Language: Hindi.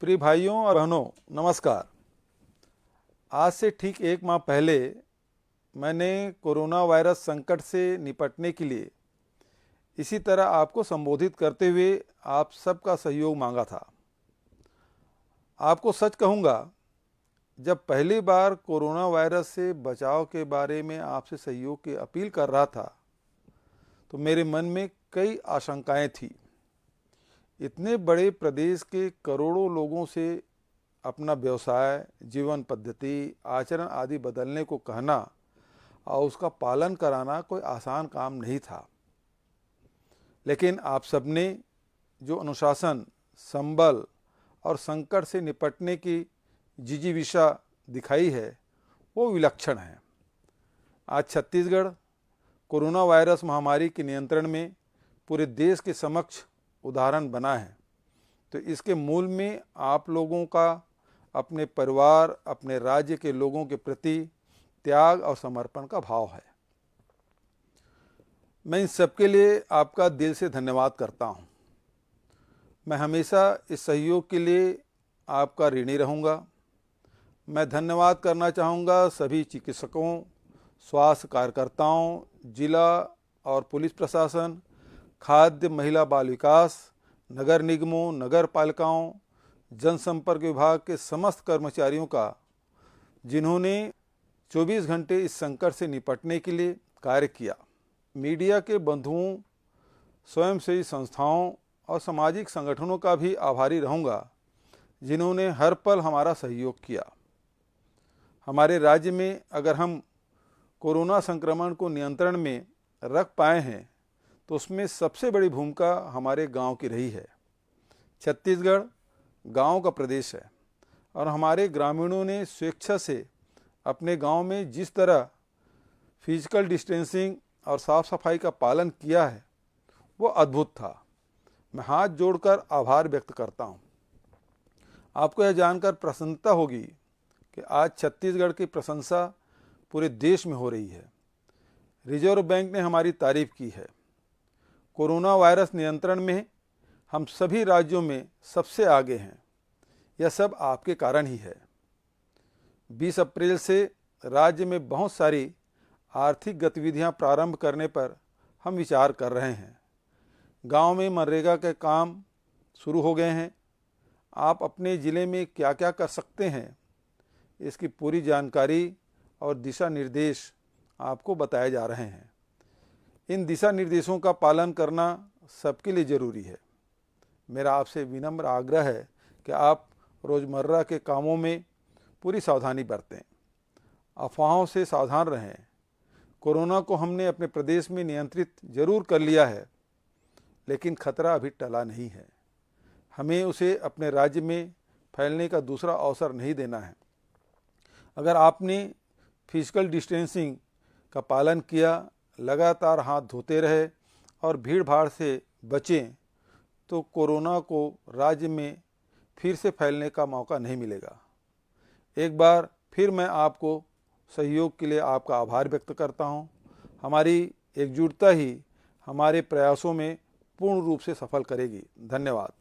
प्रिय भाइयों और बहनों, नमस्कार। आज से ठीक एक माह पहले मैंने कोरोना वायरस संकट से निपटने के लिए इसी तरह आपको संबोधित करते हुए आप सबका सहयोग मांगा था। आपको सच कहूँगा, जब पहली बार कोरोना वायरस से बचाव के बारे में आपसे सहयोग की अपील कर रहा था तो मेरे मन में कई आशंकाएं थी। इतने बड़े प्रदेश के करोड़ों लोगों से अपना व्यवसाय, जीवन पद्धति, आचरण आदि बदलने को कहना और उसका पालन कराना कोई आसान काम नहीं था। लेकिन आप सबने जो अनुशासन, संबल और संकट से निपटने की जिजीविषा दिखाई है वो विलक्षण है। आज छत्तीसगढ़ कोरोना वायरस महामारी के नियंत्रण में पूरे देश के समक्ष उदाहरण बना है। तो इसके मूल में आप लोगों का अपने परिवार, अपने राज्य के लोगों के प्रति त्याग और समर्पण का भाव है। मैं इन सबके लिए आपका दिल से धन्यवाद करता हूं। मैं हमेशा इस सहयोग के लिए आपका ऋणी रहूंगा। मैं धन्यवाद करना चाहूँगा सभी चिकित्सकों, स्वास्थ्य कार्यकर्ताओं, जिला और पुलिस प्रशासन, खाद्य, महिला, बाल विकास, नगर निगमों, नगर पालिकाओं, जनसंपर्क विभाग के समस्त कर्मचारियों का, जिन्होंने 24 घंटे इस संकट से निपटने के लिए कार्य किया। मीडिया के बंधुओं, स्वयंसेवी संस्थाओं और सामाजिक संगठनों का भी आभारी रहूँगा, जिन्होंने हर पल हमारा सहयोग किया। हमारे राज्य में अगर हम कोरोना संक्रमण को नियंत्रण में रख पाए हैं तो उसमें सबसे बड़ी भूमिका हमारे गांव की रही है। छत्तीसगढ़ गांव का प्रदेश है और हमारे ग्रामीणों ने स्वेच्छा से अपने गांव में जिस तरह फिजिकल डिस्टेंसिंग और साफ सफाई का पालन किया है वो अद्भुत था। मैं हाथ जोड़कर आभार व्यक्त करता हूं। आपको यह जानकर प्रसन्नता होगी कि आज छत्तीसगढ़ की प्रशंसा पूरे देश में हो रही है। रिजर्व बैंक ने हमारी तारीफ की है। कोरोना वायरस नियंत्रण में हम सभी राज्यों में सबसे आगे हैं। यह सब आपके कारण ही है। 20 अप्रैल से राज्य में बहुत सारी आर्थिक गतिविधियां प्रारंभ करने पर हम विचार कर रहे हैं। गांव में मनरेगा के काम शुरू हो गए हैं। आप अपने ज़िले में क्या क्या कर सकते हैं, इसकी पूरी जानकारी और दिशा निर्देश आपको बताए जा रहे हैं। इन दिशा निर्देशों का पालन करना सबके लिए ज़रूरी है। मेरा आपसे विनम्र आग्रह है कि आप रोज़मर्रा के कामों में पूरी सावधानी बरतें, अफवाहों से सावधान रहें। कोरोना को हमने अपने प्रदेश में नियंत्रित जरूर कर लिया है, लेकिन खतरा अभी टला नहीं है। हमें उसे अपने राज्य में फैलने का दूसरा अवसर नहीं देना है। अगर आपने फिजिकल डिस्टेंसिंग का पालन किया, लगातार हाथ धोते रहे और भीड़ भाड़ से बचें तो कोरोना को राज्य में फिर से फैलने का मौका नहीं मिलेगा। एक बार फिर मैं आपको सहयोग के लिए आपका आभार व्यक्त करता हूं। हमारी एकजुटता ही हमारे प्रयासों में पूर्ण रूप से सफल करेगी। धन्यवाद।